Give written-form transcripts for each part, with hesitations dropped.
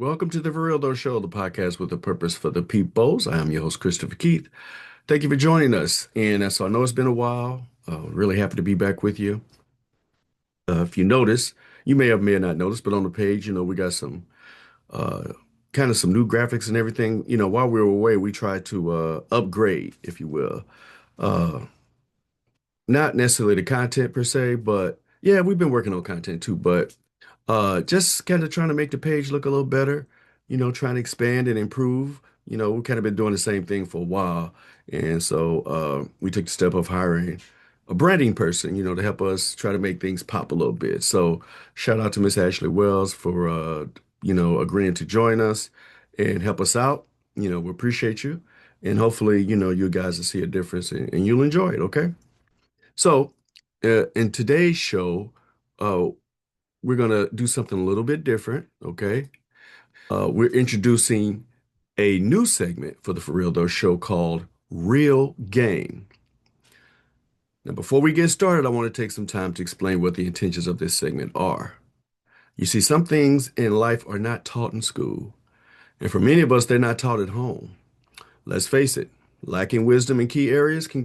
Welcome to the For Real Though Show, the podcast with a purpose for the peoples. I am your host, Christopher Keith. Thank you for joining us. And I know it's been a while. Really happy to be back with you. If you notice, you may have not noticed, but on the page, we got some uh, kind of some new graphics and everything. While we were away, we tried to upgrade, if you will. Uh, Not necessarily the content per se, but yeah, we've been working on content too, but just kind of trying to make the page look a little better, trying to expand and improve. We've kind of been doing the same thing for a while. And so we took the step of hiring a branding person, to help us try to make things pop a little bit. So shout out to Miss Ashley Wells for agreeing to join us and help us out. We appreciate you. And hopefully, you guys will see a difference and you'll enjoy it, okay? So, in today's show, uh, we're gonna do something a little bit different, okay? We're introducing a new segment for the For Real Though show called Real Game. Now, before we get started, I want to take some time to explain what the intentions of this segment are. You see, some things in life are not taught in school, and for many of us, they're not taught at home. Let's face it, lacking wisdom in key areas can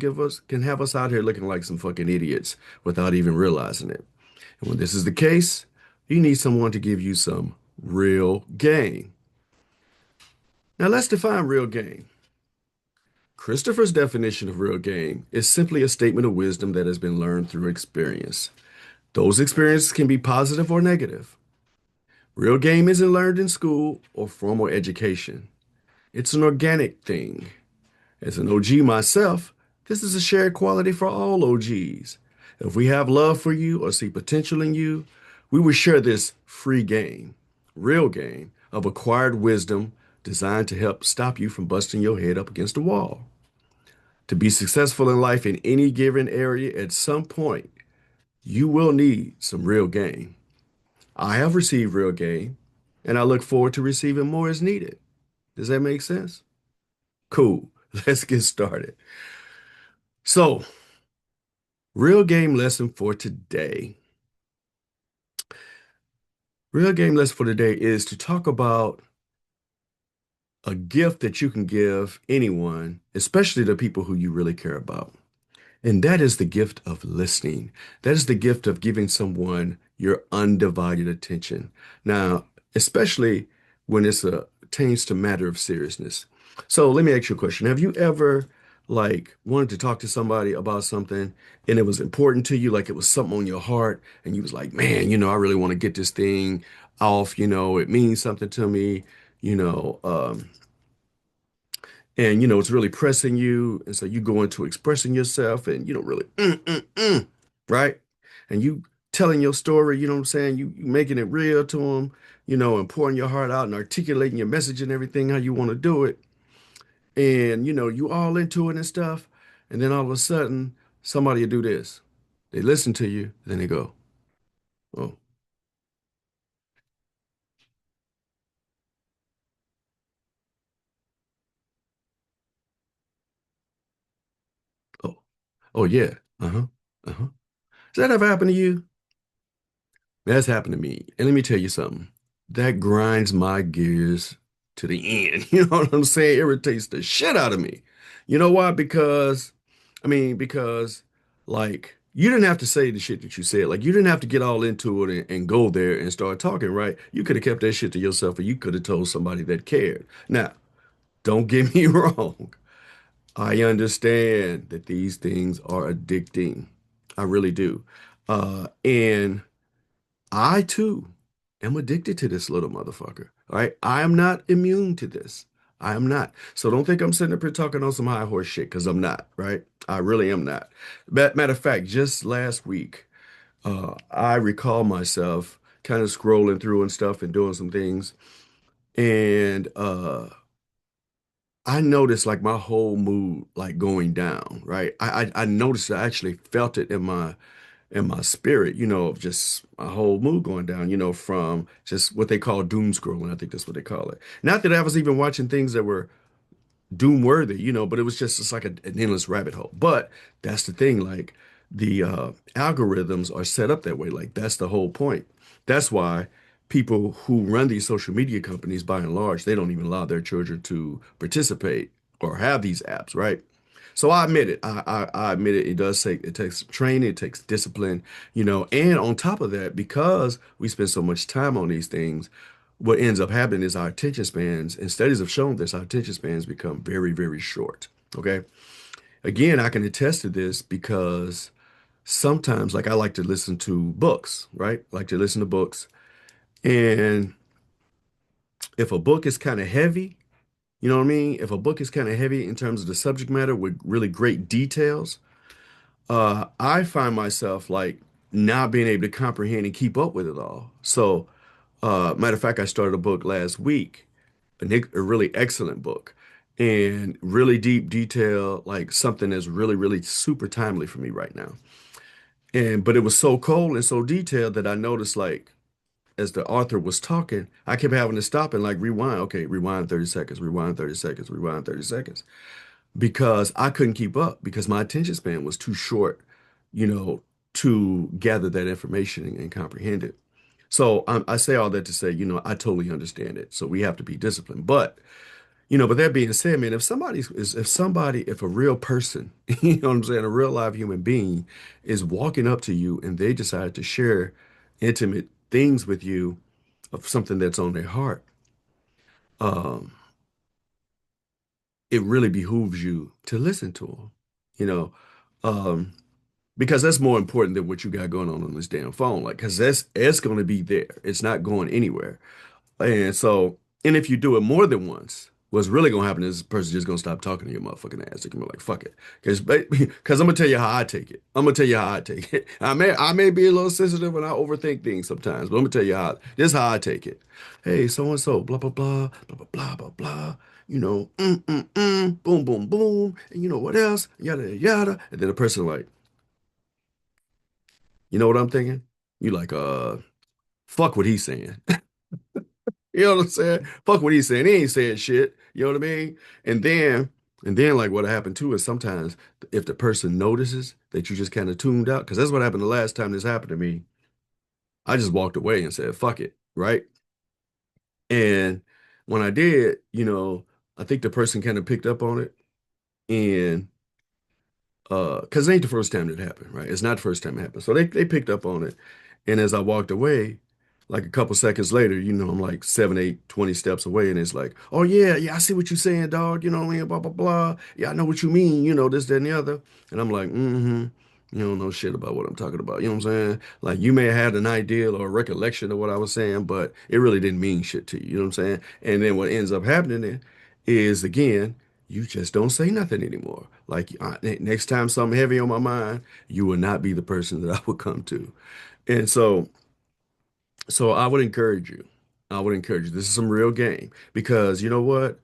have us out here looking like some fucking idiots without even realizing it. And when this is the case, you need someone to give you some real game. Now let's define real game. Christopher's definition of real game is simply a statement of wisdom that has been learned through experience. Those experiences can be positive or negative. Real game isn't learned in school or formal education. It's an organic thing. As an OG myself, this is a shared quality for all OGs. If we have love for you or see potential in you, we will share this free game, real game of acquired wisdom designed to help stop you from busting your head up against a wall. To be successful in life in any given area at some point, you will need some real game. I have received real game, and I look forward to receiving more as needed. Does that make sense? Cool. Let's get started. So, real game lesson for today. Real game lesson for today is to talk about a gift that you can give anyone, especially the people who you really care about. And that is the gift of listening. That is the gift of giving someone your undivided attention. Now, especially when it's a pertains to matter of seriousness. So let me ask you a question. Have you ever wanted to talk to somebody about something and it was important to you, like it was something on your heart, and you was like, man, I really want to get this thing off, it means something to me, you know, um, and it's really pressing you, and so you go into expressing yourself, and you don't really right, and you telling your story, you know what I'm saying, you making it real to them, and pouring your heart out and articulating your message and everything how you want to do it, and you all into it and stuff, and then all of a sudden somebody will do this. They listen to you, then they go, oh, oh, oh yeah, uh-huh, uh-huh. Does that ever happen to you? That's happened to me. And let me tell you something. That grinds my gears to the end. You know what I'm saying? Irritates the shit out of me. You know why? Because you didn't have to say the shit that you said. Like you didn't have to get all into it and go there and start talking, right? You could have kept that shit to yourself, or you could have told somebody that cared. Now, don't get me wrong. I understand that these things are addicting. I really do. And I too am addicted to this little motherfucker. All right. I am not immune to this. I am not. So don't think I'm sitting up here talking on some high horse shit because I'm not, right? I really am not. Matter of fact, just last week, I recall myself kind of scrolling through and stuff and doing some things. And I noticed like my whole mood like going down, right? I noticed I actually felt it in my spirit, of just my whole mood going down, from just what they call doom scrolling. I think that's what they call it. Not that I was even watching things that were doom worthy, but it was just like an endless rabbit hole. But that's the thing, like the algorithms are set up that way. Like that's the whole point. That's why. people who run these social media companies, by and large, they don't even allow their children to participate or have these apps, right? So I admit it. I admit it. It takes training, it takes discipline, and on top of that, because we spend so much time on these things, what ends up happening is our attention spans, and studies have shown this, our attention spans become very, very short. Okay. Again, I can attest to this because sometimes, like, I like to listen to books, right? I like to listen to books. And if a book is kind of heavy, you know what I mean? If a book is kind of heavy in terms of the subject matter with really great details, I find myself like not being able to comprehend and keep up with it all. So, matter of fact, I started a book last week, a really excellent book, and really deep detail, like something that's really, really super timely for me right now. But it was so cold and so detailed that I noticed, like, as the author was talking, I kept having to stop and like rewind. Okay, rewind 30 seconds, rewind 30 seconds, rewind 30 seconds, because I couldn't keep up because my attention span was too short, you know, to gather that information and comprehend it. So I say all that to say, I totally understand it. So we have to be disciplined. But that being said, man, if a real person, you know what I'm saying, a real live human being is walking up to you and they decide to share intimate things with you of something that's on their heart, um, it really behooves you to listen to them, you know, um, because that's more important than what you got going on this damn phone. Like, because it's going to be there. It's not going anywhere. And so, and if you do it more than once, what's really gonna happen is this person just gonna stop talking to your motherfucking ass. They're gonna be like, fuck it. Because I'm gonna tell you how I take it. I'm gonna tell you how I take it. I may be a little sensitive when I overthink things sometimes, but I'm gonna tell you this is how I take it. Hey, so and so, blah blah blah, blah blah blah blah blah. Boom boom boom, and you know what else? Yada yada yada. And then the person like, you know what I'm thinking? You like, fuck what he's saying. You know what I'm saying? Fuck what he's saying. He ain't saying shit. You know what I mean? And then, and then like what happened too is sometimes if the person notices that you just kind of tuned out, because that's what happened the last time this happened to me. I just walked away and said, fuck it, right? And when I did, I think the person kind of picked up on it. And because it ain't the first time it happened, right? It's not the first time it happened. So they picked up on it. And as I walked away, like a couple seconds later, I'm like 7, 8, 20 steps away, and it's like, oh yeah, yeah, I see what you're saying, dog. You know what I mean? Blah blah blah. Yeah, I know what you mean, this, that, and the other. And I'm like, mm-hmm. You don't know shit about what I'm talking about. You know what I'm saying? Like you may have had an idea or a recollection of what I was saying, but it really didn't mean shit to you. You know what I'm saying? And then what ends up happening is again, you just don't say nothing anymore. Like next time something heavy on my mind, you will not be the person that I would come to. And so I would encourage you. I would encourage you. This is some real game because you know what?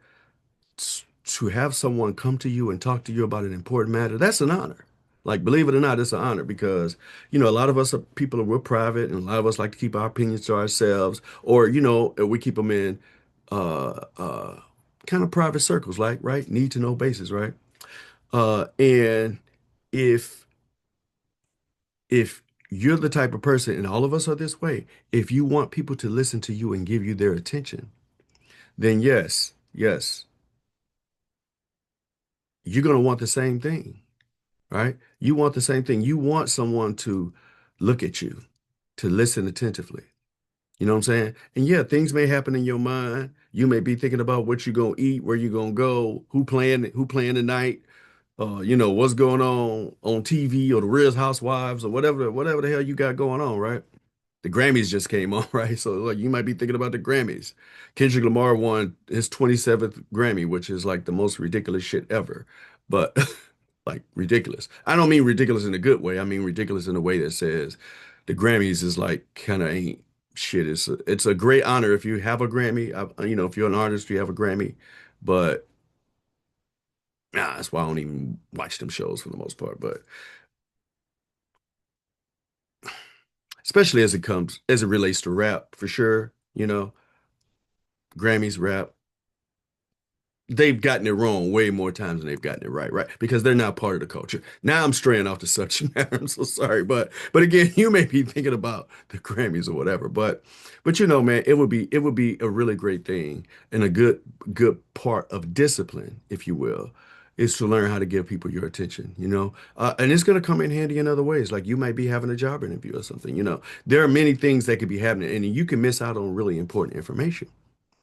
To have someone come to you and talk to you about an important matter, that's an honor. Like, believe it or not, it's an honor because, a lot of us are people we're private and a lot of us like to keep our opinions to ourselves or, we keep them in uh, uh, kind of private circles, like, right? Need to know basis, right? And if if you're the type of person, and all of us are this way, if you want people to listen to you and give you their attention, then yes, yes, you're going to want the same thing, right? You want the same thing. You want someone to look at you, to listen attentively. You know what I'm saying? And yeah, things may happen in your mind. You may be thinking about what you're gonna eat, where you're gonna go, who playing tonight, what's going on TV or the Real Housewives or whatever the hell you got going on, right? The Grammys just came on, right? So like you might be thinking about the Grammys. Kendrick Lamar won his 27th Grammy, which is like the most ridiculous shit ever. But like ridiculous. I don't mean ridiculous in a good way. I mean ridiculous in a way that says the Grammys is like kind of ain't shit. It's a great honor if you have a Grammy. If you're an artist, you have a Grammy. But nah, that's why I don't even watch them shows for the most part. But especially as it relates to rap, for sure. Grammys rap. they've gotten it wrong way more times than they've gotten it right, right? Because they're not part of the culture. Now I'm straying off the subject matter. I'm so sorry, but again, you may be thinking about the Grammys or whatever, but man, it would be a really great thing and a good part of discipline, if you will, is to learn how to give people your attention, and it's going to come in handy in other ways. Like you might be having a job interview or something, there are many things that could be happening, and you can miss out on really important information,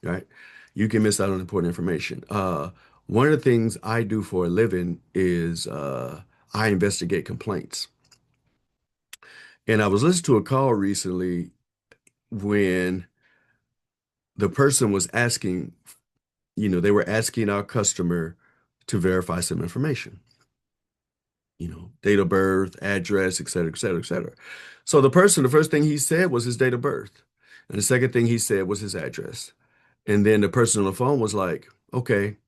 right? You can miss out on important information. One of the things I do for a living is I investigate complaints. And I was listening to a call recently when the person was asking, they were asking our customer to verify some information, date of birth, address, et cetera, et cetera, et cetera. So the first thing he said was his date of birth. And the second thing he said was his address. And then the person on the phone was like, okay,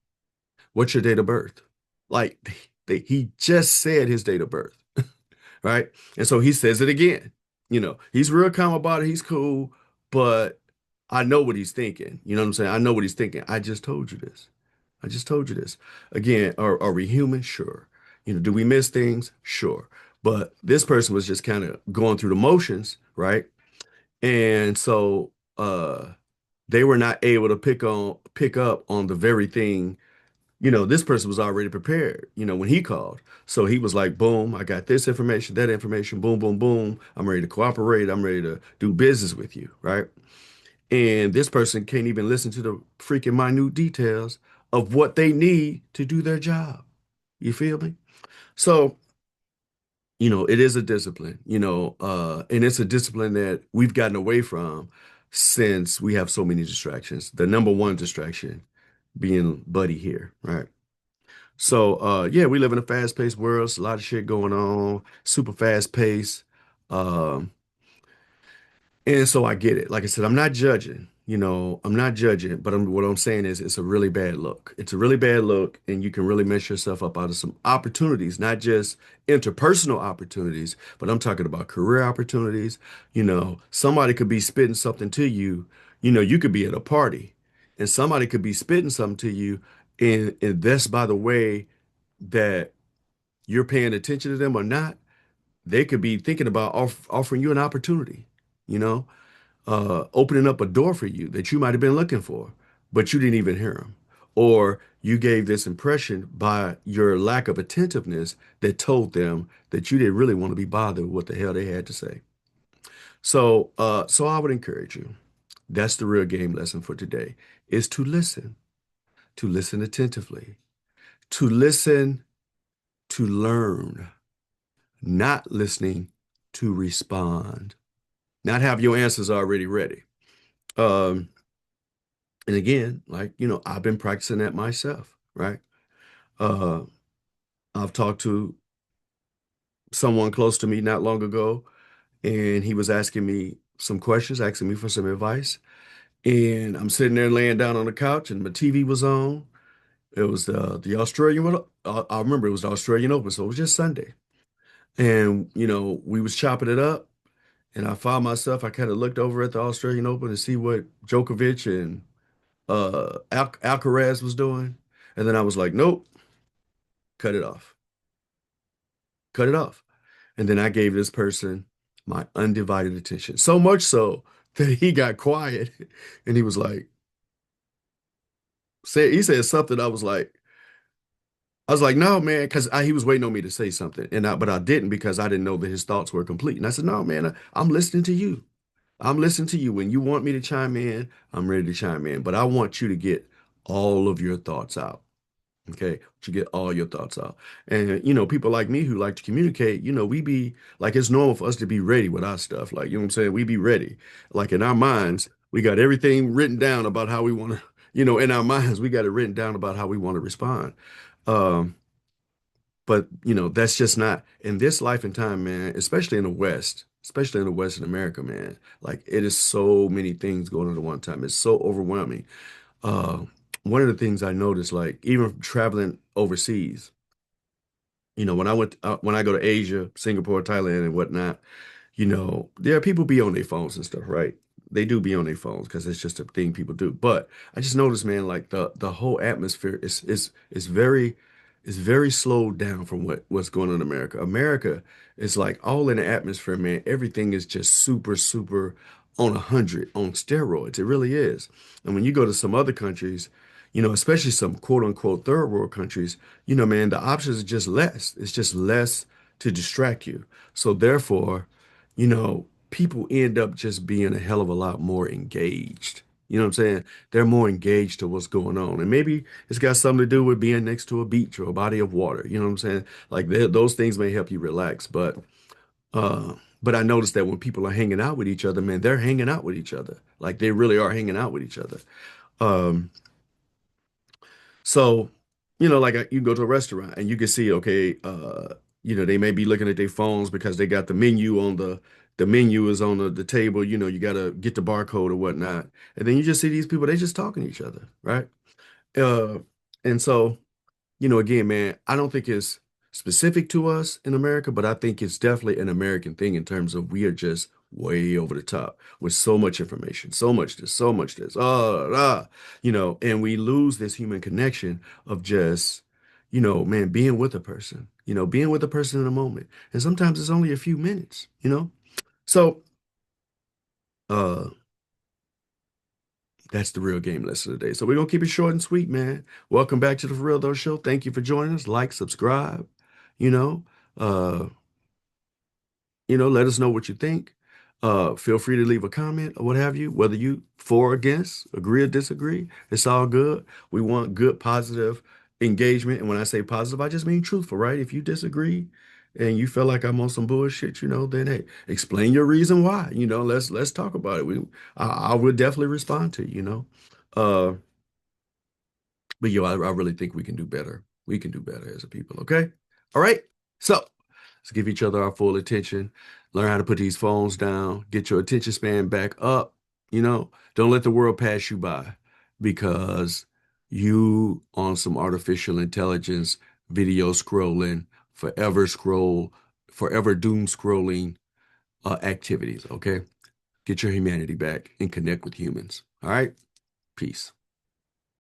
what's your date of birth? Like he just said his date of birth, right? And so he says it again. He's real calm about it. He's cool, but I know what he's thinking. You know what I'm saying? I know what he's thinking. I just told you this. I just told you this. Again, are we human? Sure. Do we miss things? Sure. But this person was just kind of going through the motions, right? And so they were not able to pick up on the very thing. This person was already prepared, when he called. So he was like, boom, I got this information, that information, boom, boom, boom. I'm ready to cooperate. I'm ready to do business with you, right? And this person can't even listen to the freaking minute details of what they need to do their job. You feel me? So, it is a discipline, and it's a discipline that we've gotten away from since we have so many distractions. The number one distraction being Buddy here, right? So yeah, we live in a fast-paced world. It's a lot of shit going on, super fast paced. Um, and so I get it. Like I said, I'm not judging, I'm not judging, but what I'm saying is it's a really bad look. It's a really bad look, and you can really mess yourself up out of some opportunities, not just interpersonal opportunities, but I'm talking about career opportunities. Somebody could be spitting something to you. You could be at a party and somebody could be spitting something to you, and that's by the way that you're paying attention to them or not, they could be thinking about offering you an opportunity, you know, opening up a door for you that you might have been looking for, but you didn't even hear them. Or you gave this impression by your lack of attentiveness that told them that you didn't really want to be bothered with what the hell they had to say. So I would encourage you. That's the real game lesson for today is to listen attentively, to listen, to learn, not listening to respond, not have your answers already ready. Um, and again, like, I've been practicing that myself, right? Uh, I've talked to someone close to me not long ago, and he was asking me some questions, asking me for some advice. And I'm sitting there laying down on the couch, and my TV was on. It was the Australian, I remember it was the Australian Open, so it was just Sunday. And, we was chopping it up. And I found myself, I kind of looked over at the Australian Open to see what Djokovic and Alcaraz was doing. And then I was like, nope, cut it off. Cut it off. And then I gave this person my undivided attention. So much so that he got quiet and he was like, he said something. I was like, no, man, because he was waiting on me to say something. But I didn't because I didn't know that his thoughts were complete. And I said, no, man, I'm listening to you. I'm listening to you. When you want me to chime in, I'm ready to chime in. But I want you to get all of your thoughts out. Okay. To get all your thoughts out. And, people like me who like to communicate, we be like, it's normal for us to be ready with our stuff. Like, you know what I'm saying? We be ready. Like in our minds, we got everything written down about how we want to, in our minds, we got it written down about how we want to respond. Um, but that's just not in this life and time, man, especially in the West in America, man. Like it is so many things going on at one time. It's so overwhelming. Uh, One of the things I noticed, like even traveling overseas, when I go to Asia, Singapore, Thailand, and whatnot, there are people be on their phones and stuff, right? they do be on their phones because it's just a thing people do. But I just noticed, man, like the whole atmosphere is very slowed down from what's going on in America. America is like all in the atmosphere, man. Everything is just super, super on 100 on steroids. It really is. And when you go to some other countries, especially some quote unquote third world countries, man, the options are just less. It's just less to distract you. So therefore, people end up just being a hell of a lot more engaged. You know what I'm saying? They're more engaged to what's going on. And maybe it's got something to do with being next to a beach or a body of water. You know what I'm saying? Like those things may help you relax. But I noticed that when people are hanging out with each other, man, they're hanging out with each other. Like they really are hanging out with each other. Um, so, like you go to a restaurant and you can see, okay, they may be looking at their phones because they got the menu is on the table, you got to get the barcode or whatnot. And then you just see these people, they just talking to each other, right? Uh, and so, again, man, I don't think it's specific to us in America, but I think it's definitely an American thing in terms of we are just way over the top with so much information, so much this, and we lose this human connection of just, man, being with a person in a moment. And sometimes it's only a few minutes. So, uh, that's the real game lesson today. So we're gonna keep it short and sweet, man. Welcome back to the For Real Though Show. Thank you for joining us. Like, subscribe, you know. Uh, let us know what you think. Feel free to leave a comment or what have you, whether you for or against, agree or disagree. It's all good. We want good, positive engagement. And when I say positive, I just mean truthful, right? If you disagree and you feel like I'm on some bullshit, then hey, explain your reason why. Let's talk about it. I will definitely respond to you. Uh, but I really think we can do better. We can do better as a people. Okay. All right. So let's give each other our full attention. Learn how to put these phones down. Get your attention span back up. Don't let the world pass you by because you on some artificial intelligence video scrolling, forever doom scrolling activities. Okay. Get your humanity back and connect with humans. All right. Peace.